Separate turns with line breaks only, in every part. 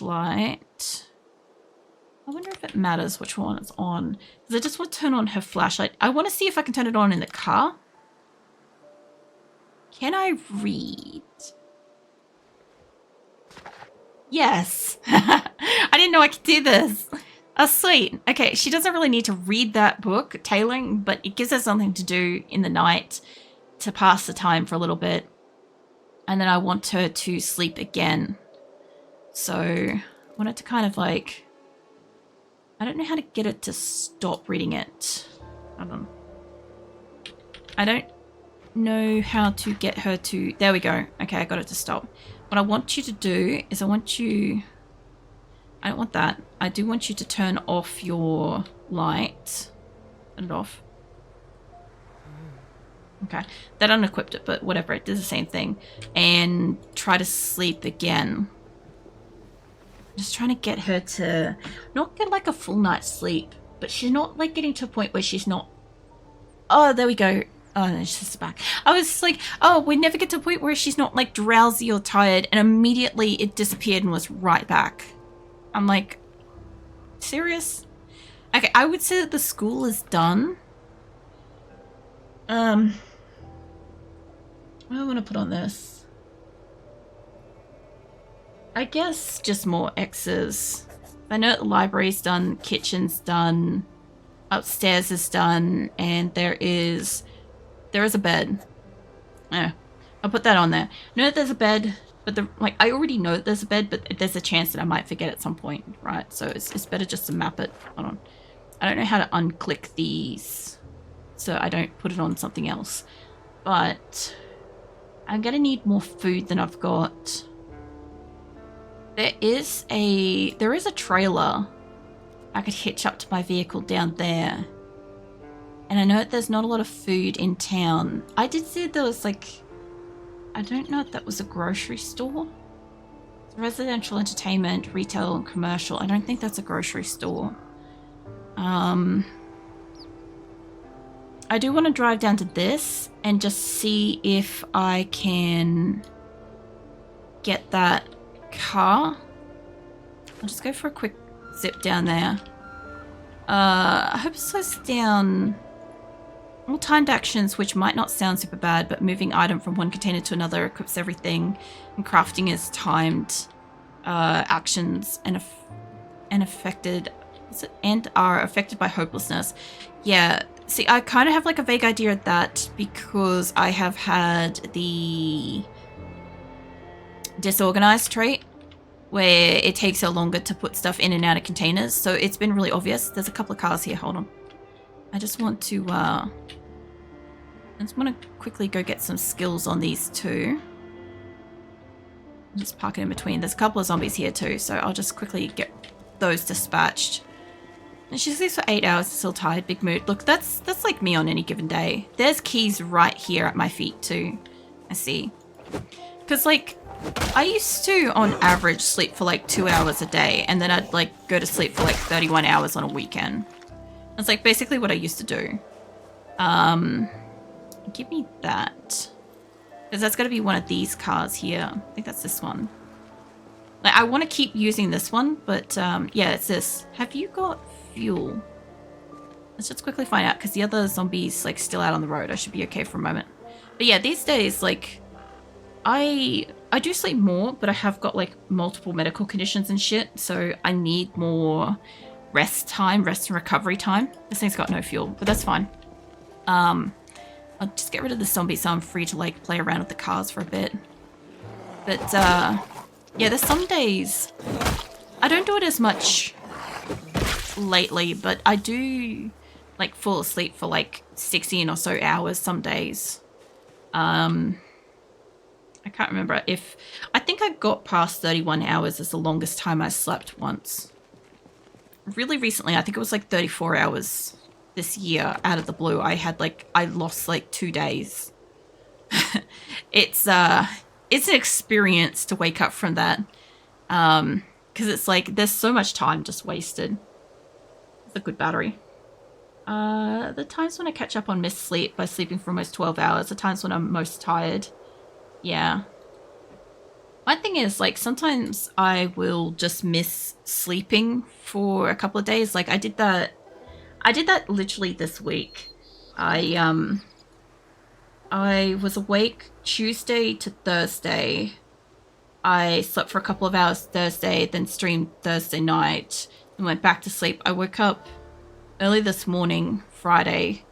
flashlight. I wonder if it matters which one it's on. Because I just want to turn on her flashlight. I want to see if I can turn it on in the car. Can I read? Yes. I didn't know I could do this. Oh, sweet. Okay, she doesn't really need to read that book, Tailoring, but it gives her something to do in the night to pass the time for a little bit. And then I want her to sleep again. So I want it to kind of like... I don't know how to get it to stop reading it. Hold on. I don't know how to get her to... There we go. Okay, I got it to stop. What I want you to do is I want you... I don't want that. I do want you to turn off your light. Turn it off. Okay. That unequipped it, but whatever. It does the same thing. And try to sleep again. Just trying to get her to not get like a full night's sleep, but she's not like getting to a point where she's not... Oh, there we go. Oh, no, she's back. I was like, oh, we never get to a point where she's not like drowsy or tired, and immediately it disappeared and was right back. I'm like, serious? Okay, I would say that the school is done. What do I want to put on this? I guess just more X's. I know the library's done, kitchen's done, upstairs is done, and there is a bed. Yeah, I'll put that on there. Know that there's a bed, but I already know that there's a bed, but there's a chance that I might forget at some point, right? So it's better just to map it. Hold on. I don't know how to unclick these, so I don't put it on something else. But I'm gonna need more food than I've got. There is a trailer I could hitch up to my vehicle down there. And I know that there's not a lot of food in town. I did see there was like, I don't know if that was a grocery store. It's residential entertainment, retail and commercial. I don't think that's a grocery store. I do want to drive down to this and just see if I can get that car. I'll just go for a quick zip down there. I hope it slows down. All timed actions, which might not sound super bad, but moving item from one container to another equips everything, and crafting is timed actions and are affected by hopelessness. Yeah, see, I kind of have like a vague idea of that because I have had the disorganized trait where it takes her longer to put stuff in and out of containers, so it's been really obvious. There's a couple of cars here. Hold on. I just want to quickly go get some skills on these two. Just park it in between. There's a couple of zombies here too, so I'll just quickly get those dispatched. And she sleeps for 8 hours, still tired, big mood. Look, that's like me on any given day. There's keys right here at my feet too. I see. Because like, I used to, on average, sleep for like 2 hours a day, and then I'd like go to sleep for like 31 hours on a weekend. That's like basically what I used to do. Give me that. Because that's got to be one of these cars here. I think that's this one. Like, I want to keep using this one, but yeah, it's this. Have you got fuel? Let's just quickly find out, because the other zombie's like still out on the road. I should be okay for a moment. But yeah, these days, like, I do sleep more, but I have got like multiple medical conditions and shit, so I need more rest time, rest and recovery time. This thing's got no fuel, but that's fine. I'll just get rid of the zombie so I'm free to like play around with the cars for a bit. But yeah, there's some days I don't do it as much lately, but I do like fall asleep for like 16 or so hours some days. I can't remember if I think I got past 31 hours as the longest time I slept once. Really recently, I think it was like 34 hours this year out of the blue. I lost like 2 days. It's an experience to wake up from that. Because it's like there's so much time just wasted. It's a good battery. The times when I catch up on missed sleep by sleeping for almost 12 hours, the times when I'm most tired. Yeah. My thing is, like, sometimes I will just miss sleeping for a couple of days. Like, I did that literally this week. I, um, I was awake Tuesday to Thursday. I slept for a couple of hours Thursday, then streamed Thursday night, and went back to sleep. I woke up early this morning, Friday,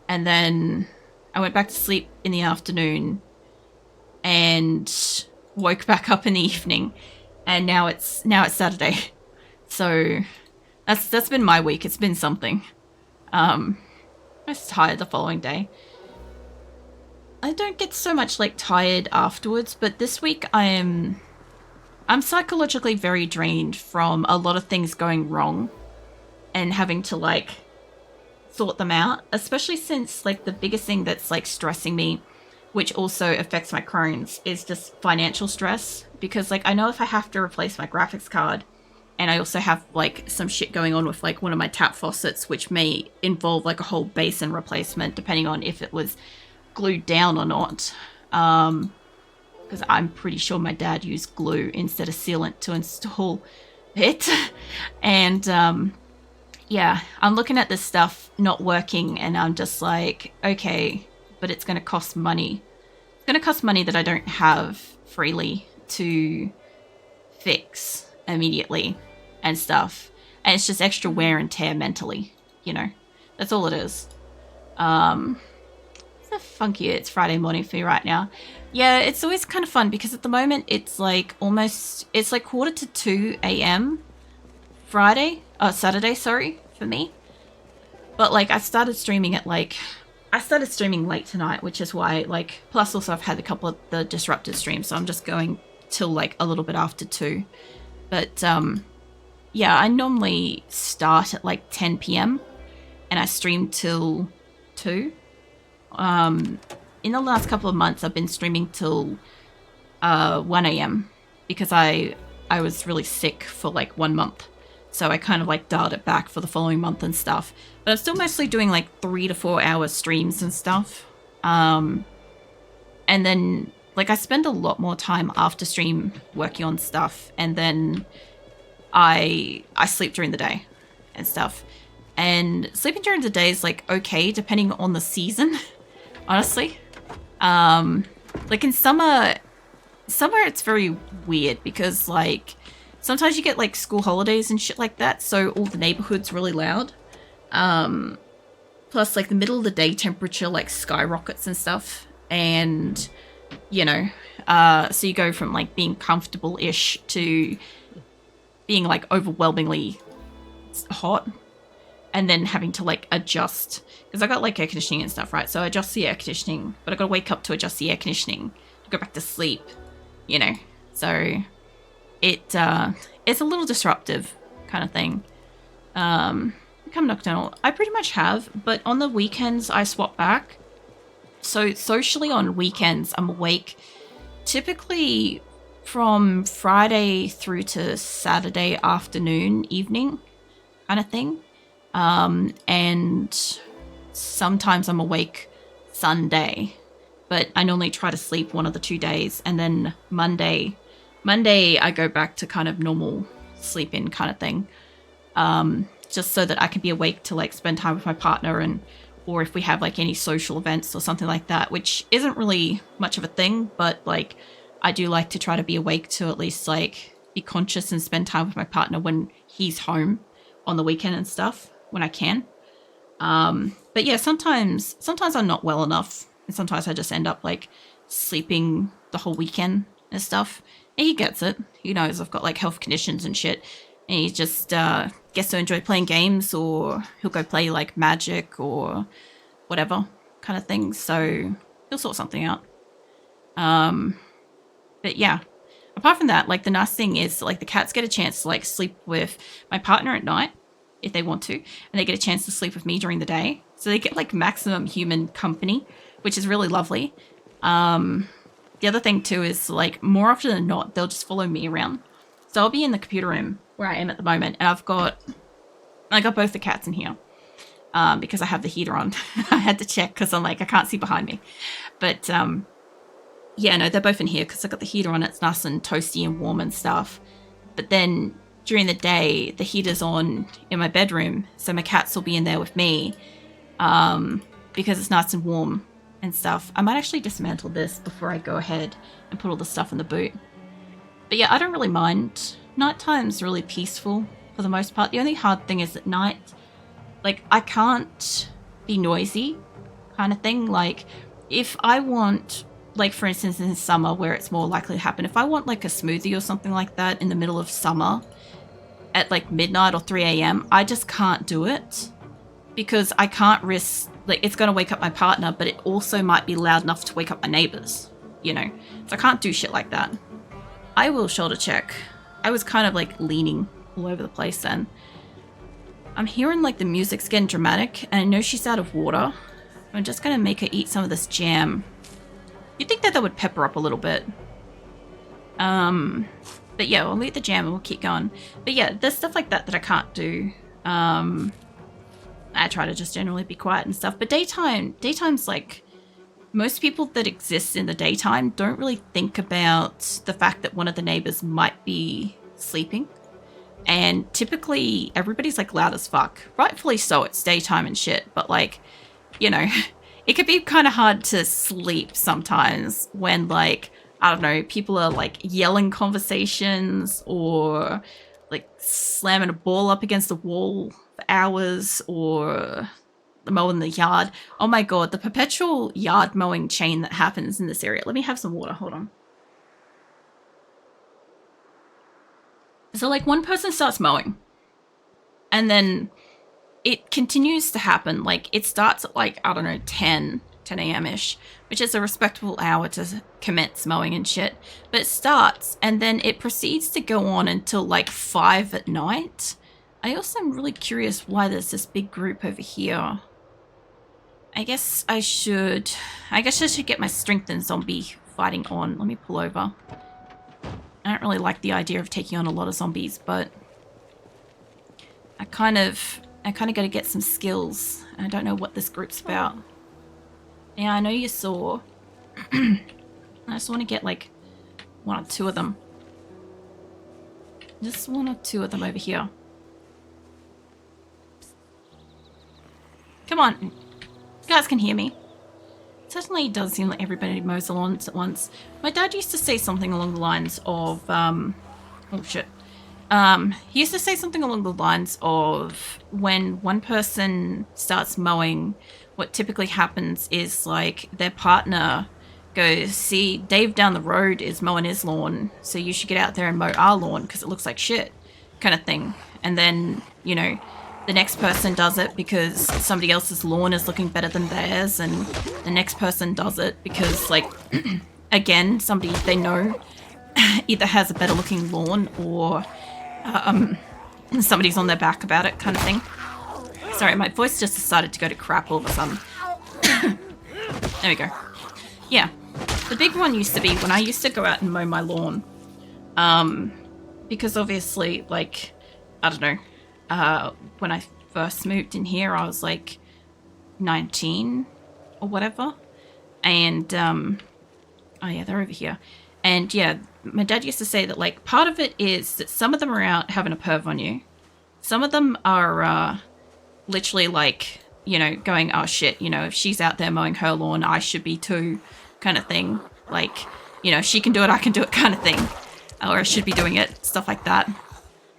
and then I went back to sleep in the afternoon and woke back up in the evening, and now it's Saturday. So that's been my week. It's been something. I was tired the following day. I don't get so much like tired afterwards, but this week I'm psychologically very drained from a lot of things going wrong and having to like sort them out, especially since like the biggest thing that's like stressing me, which also affects my Crohn's, is just financial stress. Because like I know if I have to replace my graphics card, and I also have like some shit going on with like one of my tap faucets, which may involve like a whole basin replacement depending on if it was glued down or not. Because I'm pretty sure my dad used glue instead of sealant to install it. And yeah, I'm looking at this stuff not working, and I'm just like, okay, but it's going to cost money. It's going to cost money that I don't have freely to fix immediately and stuff. And it's just extra wear and tear mentally, you know. That's all it is. So funky it's Friday morning for me right now. Yeah, it's always kind of fun because at the moment it's like it's like quarter to 2 a.m. Saturday, sorry, for me. But like I started streaming late tonight, which is why like, plus also I've had a couple of the disrupted streams, so I'm just going till like a little bit after 2. But yeah, I normally start at like 10 p.m. and I stream till 2. In the last couple of months I've been streaming till 1 a.m. because I was really sick for like 1 month. So I kind of like dialed it back for the following month and stuff. But I'm still mostly doing like 3 to 4 hour streams and stuff. And then like I spend a lot more time after stream working on stuff, and then I sleep during the day and stuff. And sleeping during the day is like okay depending on the season, honestly. Like in summer it's very weird because like sometimes you get like school holidays and shit like that, so all the neighborhood's really loud. Plus like the middle of the day temperature like skyrockets and stuff, and you know, so you go from like being comfortable-ish to being like overwhelmingly hot, and then having to like adjust because I got like air conditioning and stuff, right? So I adjust the air conditioning, but I gotta wake up to adjust the air conditioning to go back to sleep, you know. So it's a little disruptive kind of thing. Become nocturnal. I pretty much have, but on the weekends I swap back. So socially on weekends I'm awake typically from Friday through to Saturday afternoon, evening kind of thing. And sometimes I'm awake Sunday, but I normally try to sleep one of the 2 days, and then Monday I go back to kind of normal sleep in kind of thing. Just so that I can be awake to like spend time with my partner, and or if we have like any social events or something like that, which isn't really much of a thing, but like I do like to try to be awake to at least like be conscious and spend time with my partner when he's home on the weekend and stuff when I can. But yeah, sometimes I'm not well enough, and sometimes I just end up like sleeping the whole weekend and stuff. And he gets it. He knows I've got like health conditions and shit. And he just gets to enjoy playing games, or he'll go play like Magic or whatever kind of thing. So he'll sort something out. But yeah, apart from that, like the nice thing is like the cats get a chance to like sleep with my partner at night if they want to, and they get a chance to sleep with me during the day. So they get like maximum human company, which is really lovely. The other thing too is like more often than not, they'll just follow me around. So I'll be in the computer room where I am at the moment, and I got both the cats in here because I have the heater on. I had to check because I'm like, I can't see behind me. But Yeah, no, they're both in here because I got the heater on. It's nice and toasty and warm and stuff. But then during the day, the heater's on in my bedroom, so my cats will be in there with me because it's nice and warm and stuff. I might actually dismantle this before I go ahead and put all the stuff in the boot. But yeah, I don't really mind. Nighttime's really peaceful for the most part. The only hard thing is at night, like, I can't be noisy kind of thing. Like, if I want, like, for instance, in summer where it's more likely to happen, if I want, like, a smoothie or something like that in the middle of summer at, like, midnight or 3 a.m., I just can't do it because I can't risk, like, it's going to wake up my partner, but it also might be loud enough to wake up my neighbors, you know? So I can't do shit like that. I will shoulder check. I was kind of, like, leaning all over the place then. I'm hearing, like, the music's getting dramatic, and I know she's out of water. I'm just going to make her eat some of this jam. You'd think that would pepper up a little bit. But yeah, we'll eat the jam and we'll keep going. But yeah, there's stuff like that that I can't do. I try to just generally be quiet and stuff. But daytime's like, most people that exist in the daytime don't really think about the fact that one of the neighbors might be sleeping. And typically everybody's like loud as fuck. Rightfully so, it's daytime and shit. But like, you know, it could be kind of hard to sleep sometimes when, like, I don't know, people are like yelling conversations or like slamming a ball up against the wall for hours or mowing the yard. Oh my god, the perpetual yard mowing chain that happens in this area. Let me have some water, hold on. So like one person starts mowing and then it continues to happen. Like it starts at like, I don't know, 10 a.m.-ish, which is a respectable hour to commence mowing and shit. But it starts and then it proceeds to go on until like 5 at night. I also am really curious why there's this big group over here. I guess I should get my strength and zombie fighting on. Let me pull over. I don't really like the idea of taking on a lot of zombies, but I kind of got to get some skills. I don't know what this group's about. Yeah, I know you saw. I just want to get like 1 or 2 of them. Just 1 or 2 of them over here. Come on. You guys can hear me. It certainly does seem like everybody mows the lawns at once. My dad used to say something along the lines of, oh shit. He used to say something along the lines of when one person starts mowing, what typically happens is like their partner goes, see, Dave down the road is mowing his lawn, so you should get out there and mow our lawn because it looks like shit, kind of thing. And then, you know, the next person does it because somebody else's lawn is looking better than theirs, and the next person does it because, like, again, somebody they know either has a better looking lawn or somebody's on their back about it, kind of thing. Sorry, my voice just decided to go to crap all of a sudden. There we go. Yeah, the big one used to be when I used to go out and mow my lawn. Because obviously, like, I don't know, when I first moved in here, I was like 19 or whatever. And, oh yeah, they're over here. And yeah, my dad used to say that, like, part of it is that some of them are out having a perv on you. Some of them are, literally like, you know, going, oh shit, you know, if she's out there mowing her lawn, I should be too, kind of thing. Like, you know, if she can do it, I can do it, kind of thing. Or I should be doing it, stuff like that.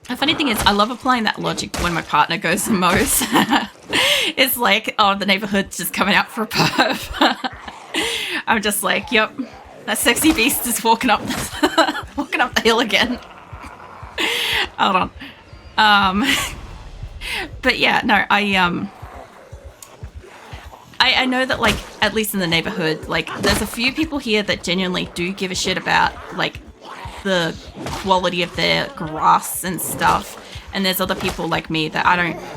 The funny thing is, I love applying that logic when my partner goes and mows. It's like, oh, the neighborhood's just coming out for a perv. I'm just like, yep, that sexy beast is walking up the hill again. Hold on. But yeah, no, I know that, like, at least in the neighborhood, like, there's a few people here that genuinely do give a shit about, like, the quality of their grass and stuff, and there's other people like me that I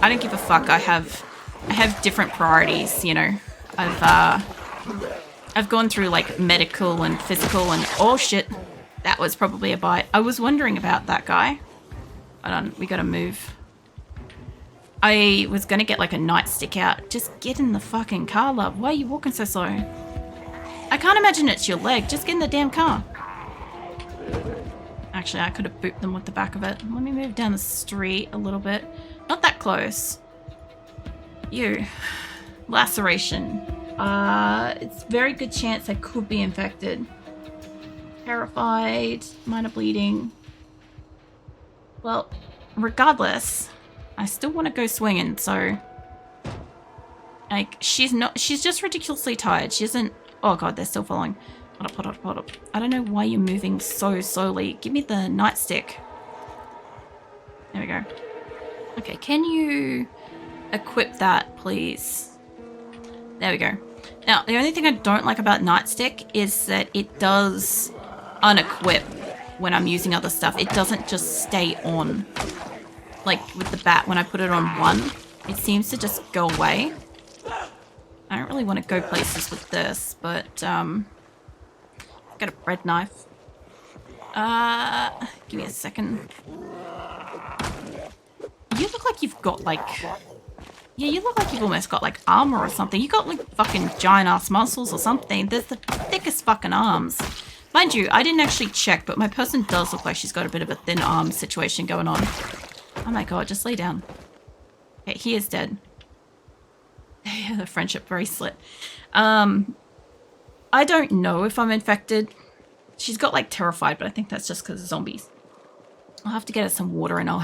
don't give a fuck. I have different priorities, you know. I've gone through like medical and physical and oh shit, that was probably a bite. I was wondering about that guy. Hold on, we gotta move. I was gonna get like a nightstick out. Just get in the fucking car, love. Why are you walking so slow? I can't imagine it's your leg. Just get in the damn car. Actually, I could have booped them with the back of it. Let me move down the street a little bit. Not that close. You. Laceration. It's very good chance I could be infected. Terrified. Minor bleeding. Well, regardless, I still want to go swinging, so... Like, she's just ridiculously tired. She isn't... Oh god, they're still following. Hold up. I don't know why you're moving so slowly. Give me the nightstick. There we go. Okay, can you equip that, please? There we go. Now, the only thing I don't like about nightstick is that it does unequip when I'm using other stuff. It doesn't just stay on. Like with the bat, when I put it on 1, it seems to just go away. I don't really want to go places with this, but got a bread knife. Give me a second. You look like you've got like... Yeah, you look like you've almost got like armor or something. You got like fucking giant ass muscles or something. There's the thickest fucking arms. Mind you, I didn't actually check, but my person does look like she's got a bit of a thin arm situation going on. Oh my god, just lay down. Okay, he is dead. Yeah, the friendship bracelet. I don't know if I'm infected. She's got like terrified, but I think that's just because of zombies. I'll have to get her some water and I will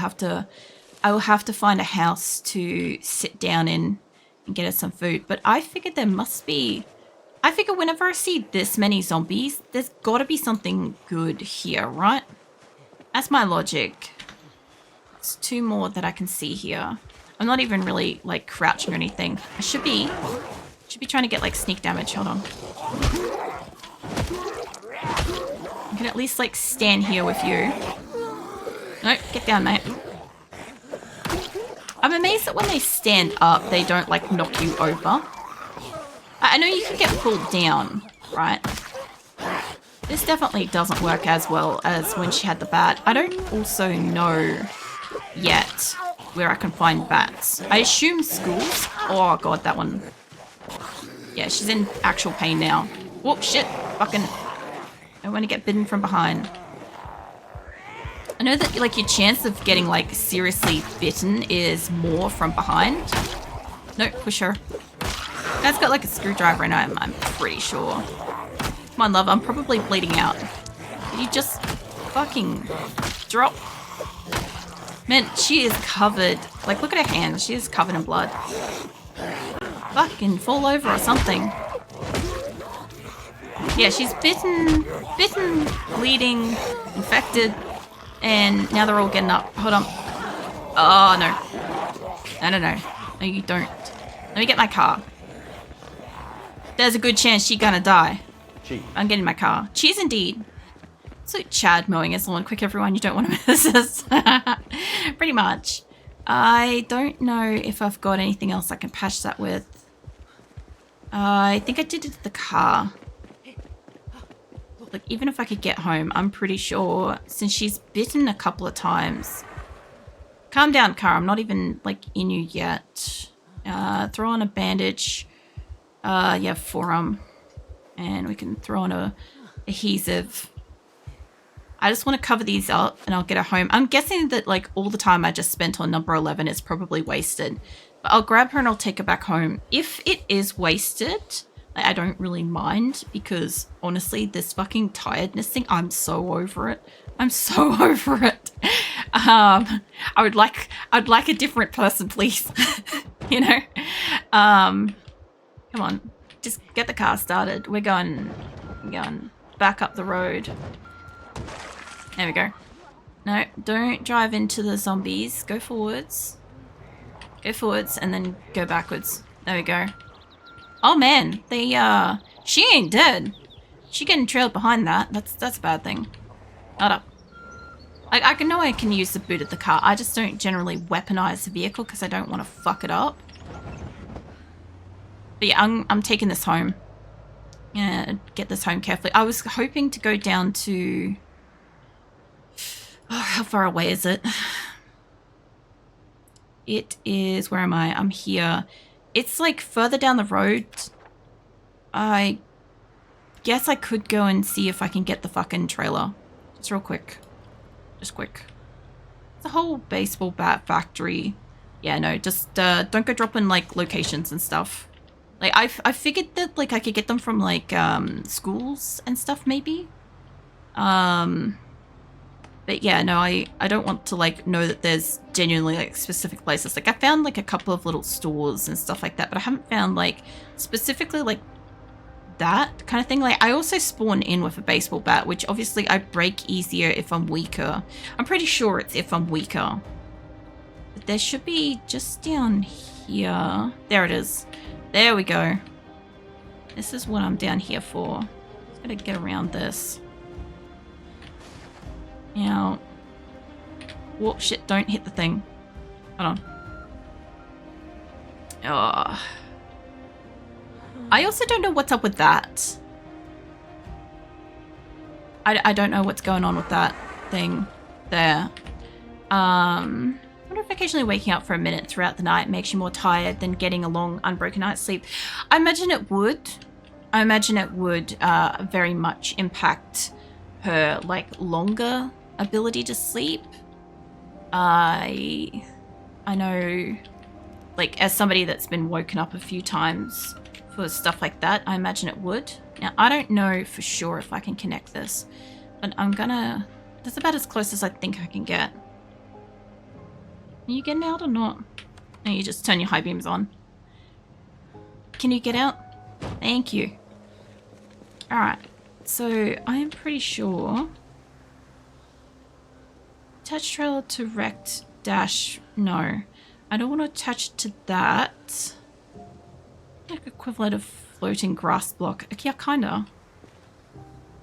have to find a house to sit down in and get her some food. But I figured there must be... I figure whenever I see this many zombies, there's got to be something good here, right? That's my logic. It's 2 more that I can see here. I'm not even really like crouching or anything. I should be trying to get like sneak damage. Hold on. I can at least like stand here with you. No, get down, mate. I'm amazed that when they stand up, they don't like knock you over. I know you can get pulled down, right? This definitely doesn't work as well as when she had the bat. I don't also know yet where I can find bats. I assume schools. Oh god, that one. Yeah, she's in actual pain now. Whoop, shit. Fucking... I want to get bitten from behind. I know that like your chance of getting like seriously bitten is more from behind. No, push her. That's got like a screwdriver in it, I'm pretty sure. Come on, love, I'm probably bleeding out. Did you just fucking drop? Man, she is covered. Like, look at her hand. She is covered in blood. Fucking fall over or something. Yeah, she's bitten, bleeding, infected, and now they're all getting up. Hold on. Oh, no. No. No, you don't. Let me get my car. There's a good chance she's gonna die.
Cheese.
I'm getting my car. Cheese indeed. So Chad mowing his lawn. Quick, everyone, you don't want to miss this. Pretty much. I don't know if I've got anything else I can patch that with. I think I did it to the car. Like, even if I could get home, I'm pretty sure, since she's bitten a couple of times. Calm down, car. I'm not even, like, in you yet. Throw on a bandage. Yeah, forearm. And we can throw on a adhesive. I just want to cover these up and I'll get her home. I'm guessing that like all the time I just spent on number 11 is probably wasted. But I'll grab her and I'll take her back home. If it is wasted, I don't really mind because honestly, this fucking tiredness thing, I'm so over it. I'm so over it. I'd like a different person, please. You know? Come on. Just get the car started. We're going back up the road. There we go. No, don't drive into the zombies. Go forwards. Go forwards and then go backwards. There we go. Oh man, she ain't dead. She getting trailed behind that. That's a bad thing. Hold up. I know I can use the boot of the car. I just don't generally weaponize the vehicle because I don't want to fuck it up. But yeah, I'm taking this home. Yeah, get this home carefully. I was hoping to go down to... Oh, how far away is it? It is... Where am I? I'm here. It's like further down the road. I guess I could go and see if I can get the fucking trailer. Just real quick. Just quick. It's a whole baseball bat factory. Yeah, no, just don't go dropping like locations and stuff. Like I figured that like I could get them from like schools and stuff maybe. But yeah, no, I don't want to like know that there's genuinely like specific places. Like I found like a couple of little stores and stuff like that, but I haven't found like specifically like that kind of thing. Like I also spawn in with a baseball bat, which obviously I break easier if I'm weaker. I'm pretty sure it's if I'm weaker. But there should be just down here. There it is. There we go. This is what I'm down here for. Just gotta get around this. Now, whoa, shit, don't hit the thing. Hold on. Oh. I also don't know what's up with that. I don't know what's going on with that thing there. I wonder if occasionally waking up for a minute throughout the night makes you more tired than getting a long, unbroken night's sleep. I imagine it would. I imagine it would very much impact her, like, longer ability to sleep. I know, like, as somebody that's been woken up a few times for stuff like that, I imagine it would. Now, I don't know for sure if I can connect this, but I'm gonna... That's about as close as I think I can get. Are you getting out or not? No, you just turn your high beams on. Can you get out? Thank you. Alright, so I'm pretty sure... Attach trailer to rect dash, no. I don't want to attach to that. Like equivalent of floating grass block. Okay, yeah, kinda.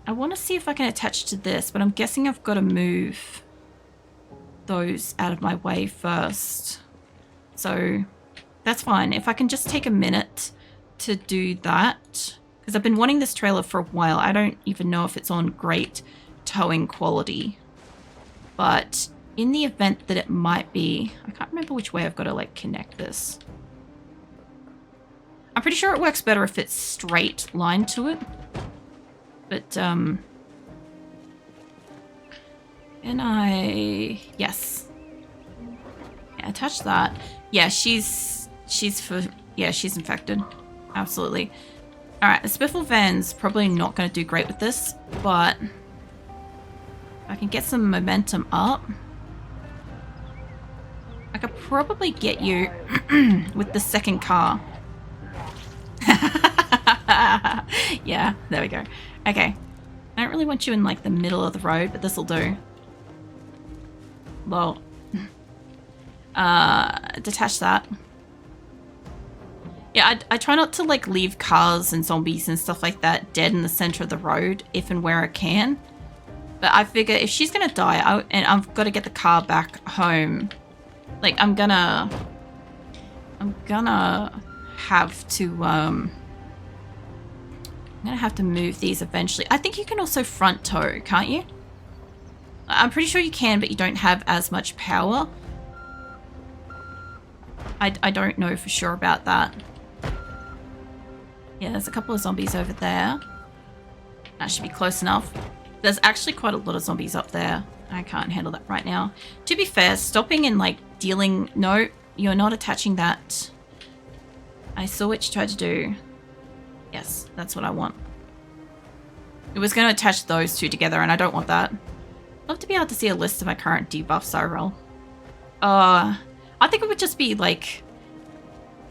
I want to see if I can attach to this, but I'm guessing I've got to move those out of my way first. So that's fine. If I can just take a minute to do that, because I've been wanting this trailer for a while. I don't even know if it's on great towing quality. But in the event that it might be, I can't remember which way I've got to like connect this. I'm pretty sure it works better if it's straight line to it. But, and yes. Yeah, attach that. Yeah, she's infected. Absolutely. Alright, the Spiffle van's probably not going to do great with this, but I can get some momentum up. I could probably get you with the second car. Yeah, there we go. Okay. I don't really want you in like the middle of the road, but this'll do. Well, detach that. Yeah, I try not to like leave cars and zombies and stuff like that dead in the center of the road if and where I can. But I figure if she's gonna die, and I've got to get the car back home, like I'm gonna have to I'm gonna have to move these eventually. I think you can also front tow, can't you? I'm pretty sure you can, but you don't have as much power. I don't know for sure about that. Yeah, there's a couple of zombies over there. That should be close enough. There's actually quite a lot of zombies up there. I can't handle that right now. To be fair, stopping and like dealing... No, you're not attaching that. I saw what you tried to do. Yes, that's what I want. It was going to attach those two together and I don't want that. I'd love to be able to see a list of my current debuffs IRL. I think it would just be like...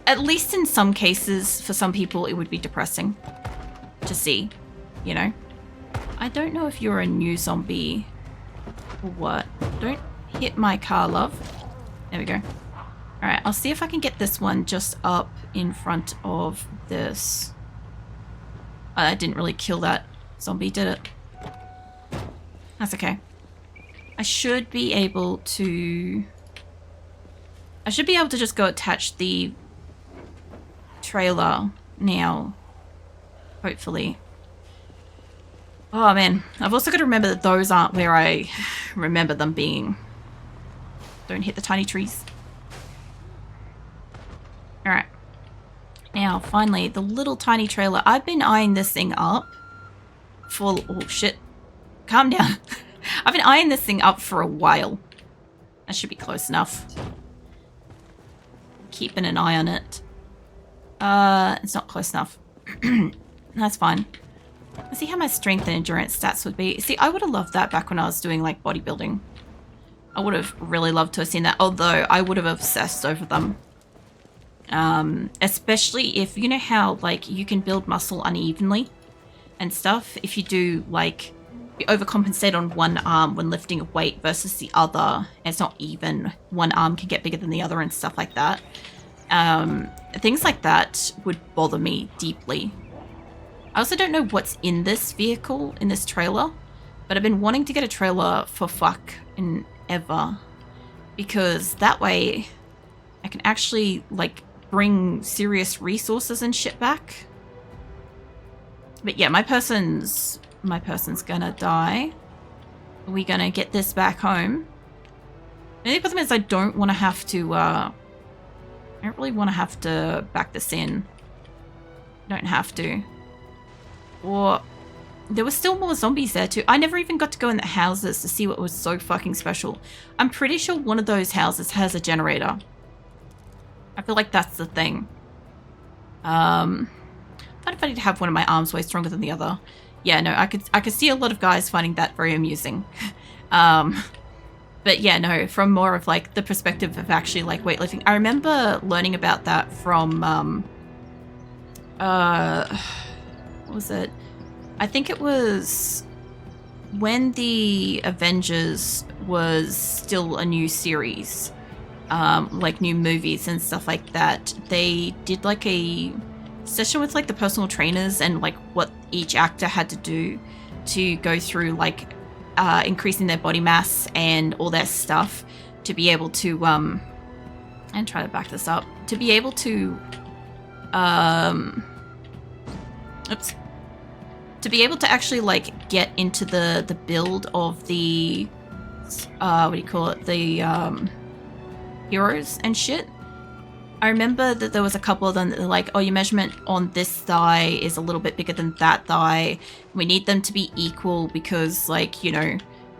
At least in some cases, for some people, it would be depressing to see, you know? I don't know if you're a new zombie or what. Don't hit my car, love. There we go. Alright, I'll see if I can get this one just up in front of this. I didn't really kill that zombie, did it? That's okay. I should be able to just go attach the trailer now. Hopefully. Oh man, I've also got to remember that those aren't where I remember them being. Don't hit the tiny trees. Alright. Now, finally, the little tiny trailer. I've been eyeing this thing up for... Oh, shit. Calm down. I've been eyeing this thing up for a while. That should be close enough. Keeping an eye on it. It's not close enough. That's fine. Let's see how my strength and endurance stats would be. See, I would have loved that back when I was doing, like, bodybuilding. I would have really loved to have seen that, although I would have obsessed over them. Especially if, you know how, like, you can build muscle unevenly and stuff? If you do, like, you overcompensate on one arm when lifting a weight versus the other, and it's not even. One arm can get bigger than the other and stuff like that. Things like that would bother me deeply. I also don't know what's in this vehicle, in this trailer, but I've been wanting to get a trailer for fucking ever, because that way I can actually, like, bring serious resources and shit back. But yeah, my person's gonna die. We're gonna get this back home. The only problem is I don't want to have to, I don't really want to have to back this in. Don't have to. Or there were still more zombies there too. I never even got to go in the houses to see what was so fucking special. I'm pretty sure one of those houses has a generator. I feel like that's the thing. Kind of funny to have one of my arms way stronger than the other. Yeah, no, I could see a lot of guys finding that very amusing. But yeah, no, from more of like the perspective of actually like weightlifting. I remember learning about that from what was it? I think it was when the Avengers was still a new series, like new movies and stuff like that. They did like a session with like the personal trainers and like what each actor had to do to go through like increasing their body mass and all that stuff to be able to and try to back this up, to be able to to be able to actually like get into the build of the what do you call it, the heroes and shit. I remember that there was a couple of them that were like, oh, your measurement on this thigh is a little bit bigger than that thigh. We need them to be equal because, like, you know,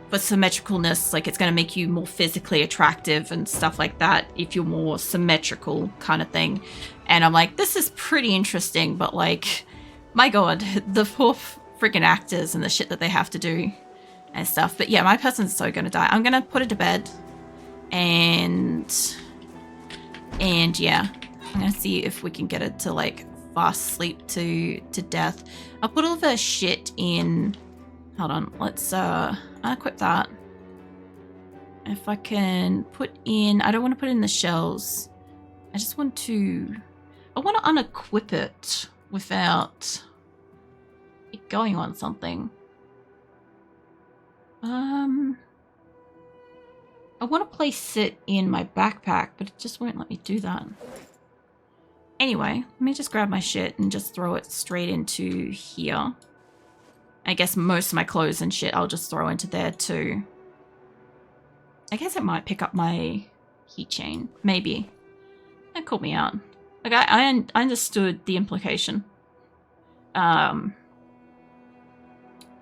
for symmetricalness, like, it's going to make you more physically attractive and stuff like that if you're more symmetrical kind of thing. And I'm like, this is pretty interesting, but, like, my god, the poor freaking actors and the shit that they have to do and stuff. But yeah, my person's so going to die. I'm going to put it to bed and yeah, I'm gonna see if we can get it to like fast sleep to death. I'll put all of her shit in. Hold on, let's unequip that. If I can put in, I don't want to put in the shells. I just want to, I want to unequip it without it going on something. I want to place it in my backpack, but it just won't let me do that. Anyway, let me just grab my shit and just throw it straight into here. I guess most of my clothes and shit I'll just throw into there too. I guess it might pick up my keychain. Maybe. That caught me out. Like, I understood the implication.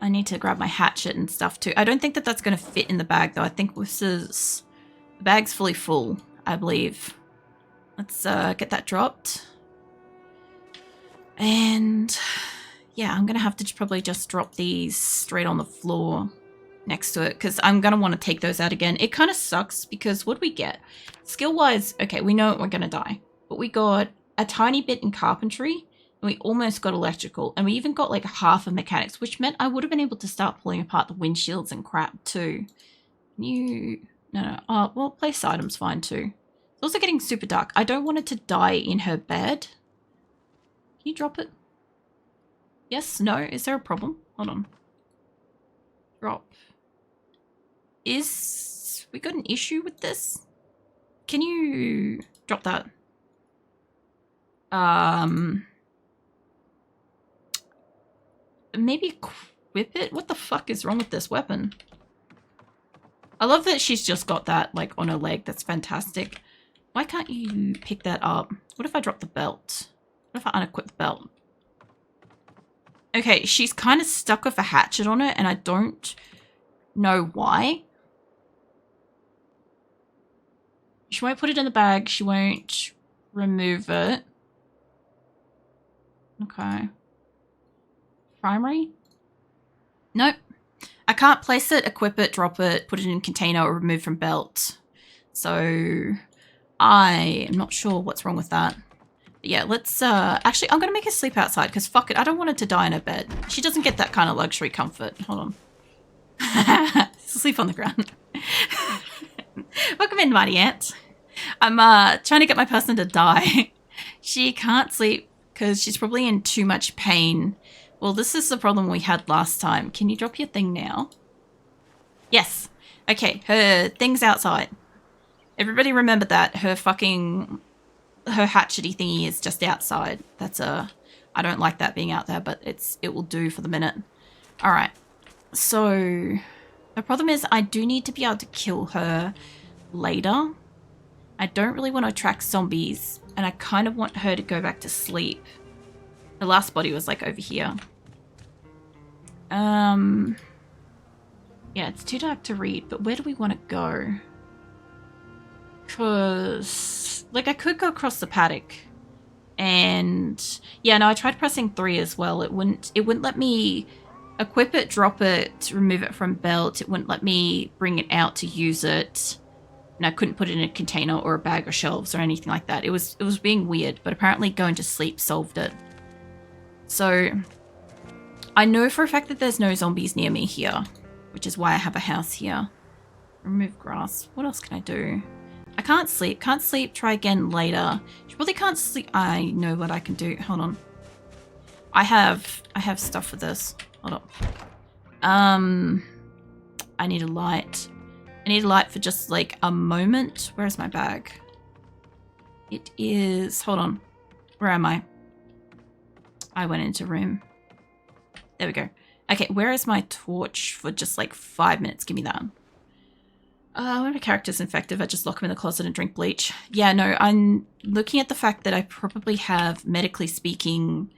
I need to grab my hatchet and stuff too. I don't think that that's going to fit in the bag though. I think this is... The bag's fully full, I believe. Let's get that dropped. And... yeah, I'm going to have to probably just drop these straight on the floor next to it because I'm going to want to take those out again. It kind of sucks because what do we get? Skill-wise, okay, we know we're going to die. But we got a tiny bit in carpentry. And we almost got electrical, and we even got like half of mechanics, which meant I would have been able to start pulling apart the windshields and crap too. No. Oh, well, place item's fine too. It's also getting super dark. I don't want it to die in her bed. Can you drop it? Yes? No? Is there a problem? Hold on. Drop. We got an issue with this? Can you drop that? Maybe equip it? What the fuck is wrong with this weapon? I love that she's just got that, like, on her leg. That's fantastic. Why can't you pick that up? What if I drop the belt? What if I unequip the belt? Okay, she's kind of stuck with a hatchet on it, and I don't know why. She won't put it in the bag. She won't remove it. Okay. Primary? Nope. I can't place it, equip it, drop it, put it in container, or remove from belt. So I am not sure what's wrong with that. But yeah, let's actually I'm gonna make her sleep outside because fuck it, I don't want her to die in her bed. She doesn't get that kind of luxury comfort. Hold on. Sleep on the ground. Welcome in, mighty ant. I'm trying to get my person to die. She can't sleep because she's probably in too much pain. Well, this is the problem we had last time. Can you drop your thing now? Yes. Okay, her thing's outside. Everybody remember that. Her hatchety thingy is just outside. That's I don't like that being out there, but it will do for the minute. Alright. So the problem is I do need to be able to kill her later. I don't really want to attract zombies, and I kind of want her to go back to sleep. Her last body was like over here. Yeah, it's too dark to read, but where do we want to go? Because, like, I could go across the paddock. And, yeah, no, I tried pressing 3 as well. It wouldn't let me equip it, drop it, remove it from belt. It wouldn't let me bring it out to use it. And I couldn't put it in a container or a bag or shelves or anything like that. It was being weird, but apparently going to sleep solved it. So I know for a fact that there's no zombies near me here, which is why I have a house here. Remove grass. What else can I do? I can't sleep. Can't sleep. Try again later. She probably can't sleep. I know what I can do. Hold on. I have stuff for this. Hold on. I need a light. I need a light for just like a moment. Where's my bag? It is... Hold on. Where am I? I went into room. There we go. Okay, where is my torch for just like 5 minutes? Give me that. When my character's infected, I just lock him in the closet and drink bleach. Yeah, no, I'm looking at the fact that I probably have, medically speaking,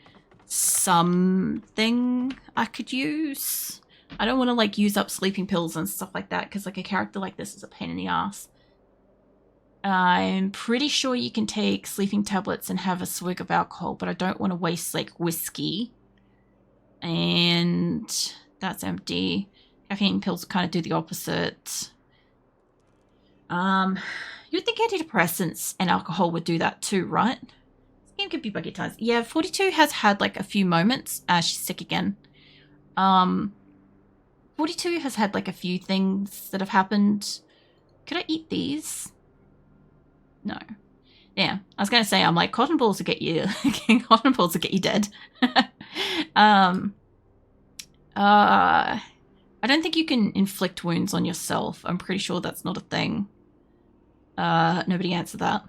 something I could use. I don't want to like use up sleeping pills and stuff like that because like a character like this is a pain in the ass. I'm pretty sure you can take sleeping tablets and have a swig of alcohol, but I don't want to waste like whiskey. And that's empty. Caffeine pills kind of do the opposite. You'd think antidepressants and alcohol would do that too, right? This game could be buggy times. Yeah, 42 has had like a few moments. She's sick again. 42 has had like a few things that have happened. Could I eat these? No. Yeah, I was gonna say I'm like cotton balls to get you, cotton balls to get you dead. I don't think you can inflict wounds on yourself. I'm pretty sure that's not a thing. Nobody answered that.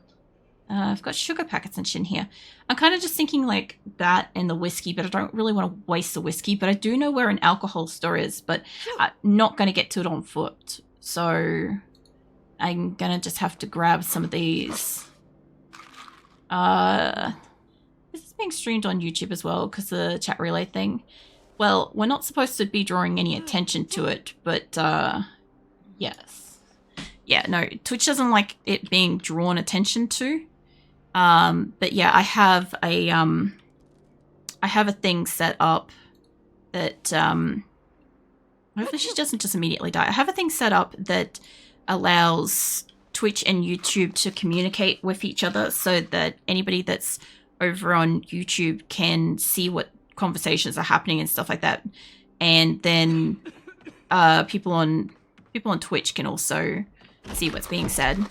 I've got sugar packets and shit in here. I'm kind of just thinking like that and the whiskey, but I don't really want to waste the whiskey. But I do know where an alcohol store is, but I'm not going to get to it on foot. So I'm going to just have to grab some of these. This is being streamed on YouTube as well because the chat relay thing. Well, we're not supposed to be drawing any attention to it, but yes. Yeah, no, Twitch doesn't like it being drawn attention to. But yeah, I have a thing set up that hopefully she doesn't just immediately die. I have a thing set up that allows Twitch and YouTube to communicate with each other so that anybody that's over on YouTube can see what conversations are happening and stuff like that. And then people on Twitch can also see what's being said.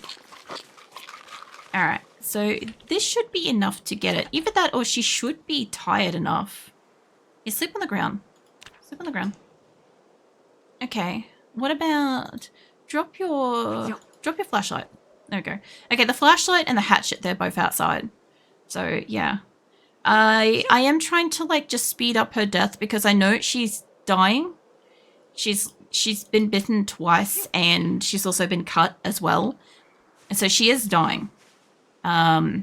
Alright, so this should be enough to get it. Either that or she should be tired enough. You sleep on the ground. Sleep on the ground. Okay, what about drop your flashlight. There we go. Okay, the flashlight and the hatchet, they're both outside. So yeah. I am trying to like just speed up her death because I know she's dying. She's been bitten twice and she's also been cut as well. And so she is dying. But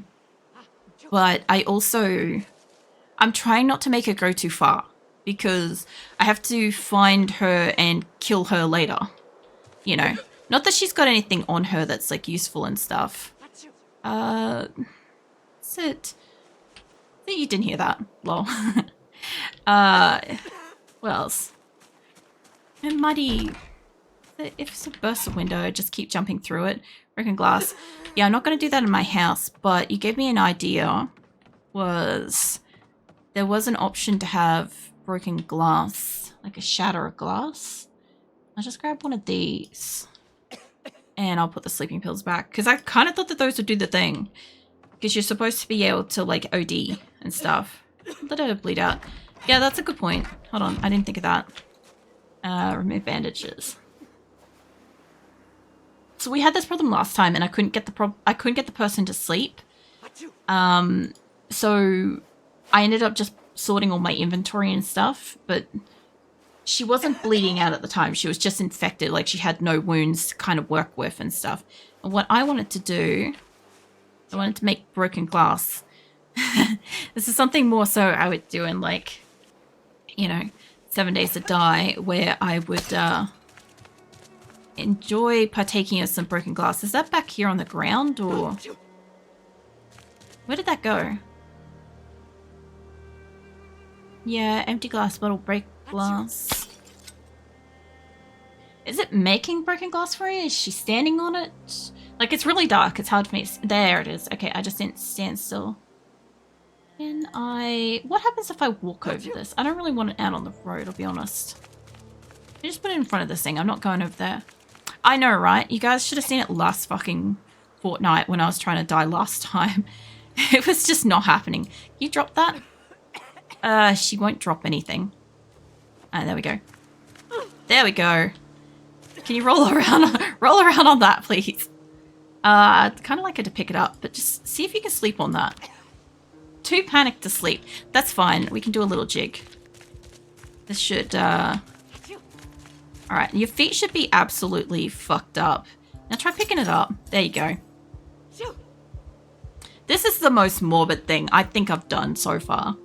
I'm trying not to make her go too far. because I have to find her and kill her later. You know, not that she's got anything on her that's like useful and stuff. That's it. You didn't hear that. Lol. What else? And muddy. If it's a burst of window, just keep jumping through it. Broken glass. Yeah, I'm not going to do that in my house, but you gave me an idea. There was an option to have broken glass, like a shatter of glass. I'll just grab one of these. And I'll put the sleeping pills back. Because I kind of thought that those would do the thing. Because you're supposed to be able to, like, OD and stuff. Let her bleed out. Yeah, that's a good point. Hold on, I didn't think of that. Remove bandages. So we had this problem last time, and I couldn't get the person to sleep. So I ended up just sorting all my inventory and stuff, but she wasn't bleeding out at the time. She was just infected, like she had no wounds to kind of work with and stuff. And what I wanted to do, I wanted to make broken glass. This is something more so I would do in, like, you know, 7 Days to Die, where I would enjoy partaking of some broken glass. Is that back here on the ground, or where did that go? Yeah, empty glass bottle, break glass. Is it making broken glass for you? Is she standing on it? Like, it's really dark. It's hard for me to... There it is. Okay, I just didn't stand still. Can I... What happens if I walk over this? I don't really want it out on the road, I'll be honest. I just put it in front of this thing. I'm not going over there. I know, right? You guys should have seen it last fucking fortnight when I was trying to die last time. It was just not happening. Can you drop that? She won't drop anything. There we go. There we go. Can you roll around on that, please? I'd kind of like her to pick it up, but just see if you can sleep on that. Too panicked to sleep. That's fine. We can do a little jig. This should, Alright, your feet should be absolutely fucked up. Now try picking it up. There you go. This is the most morbid thing I think I've done so far.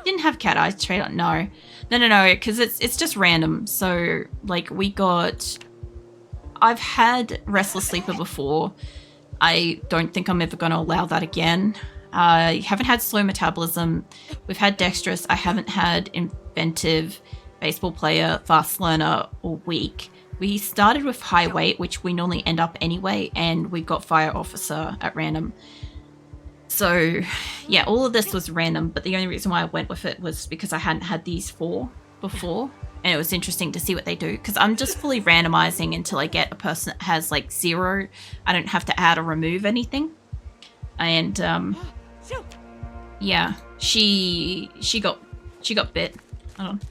Didn't have cat eyes straight up. No, because it's just random. So, like, I've had Restless Sleeper before. I don't think I'm ever going to allow that again. I haven't had slow metabolism. We've had dexterous. I haven't had inventive, baseball player, fast learner, or weak. We started with high weight, which we normally end up anyway, and we got fire officer at random. So, yeah, all of this was random, but the only reason why I went with it was because I hadn't had these 4 before, and it was interesting to see what they do, because I'm just fully randomizing until I get a person that has, like, 0. I don't have to add or remove anything. And, yeah, she got bit. Hold on.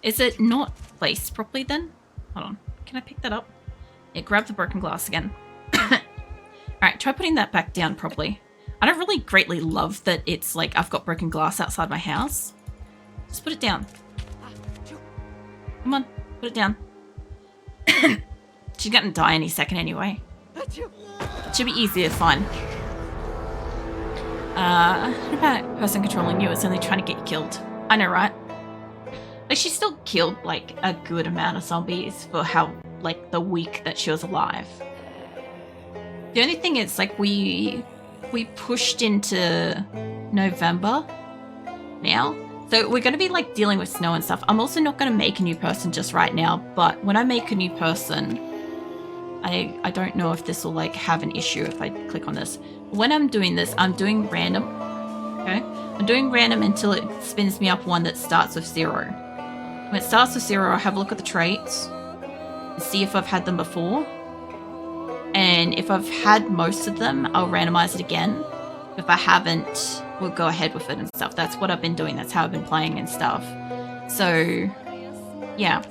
Is it not placed properly then? Hold on. Can I pick that up? Yeah, grab the broken glass again. Alright, try putting that back down properly. I don't really greatly love that it's like I've got broken glass outside my house. Just put it down. Come on, put it down. She's gonna die any second anyway. It should be easy to find. What about person controlling you? It's only trying to get you killed. I know, right? Like, she still killed, like, a good amount of zombies for how, like, the week that she was alive. The only thing is, like, we pushed into November now. So we're going to be, like, dealing with snow and stuff. I'm also not going to make a new person just right now, but when I make a new person, I don't know if this will, like, have an issue if I click on this. When I'm doing this, I'm doing random, okay? I'm doing random until it spins me up one that starts with 0. When it starts with 0, I'll have a look at the traits and see if I've had them before. And if I've had most of them, I'll randomize it again. If I haven't, we'll go ahead with it and stuff. That's what I've been doing. That's how I've been playing and stuff. So, yeah.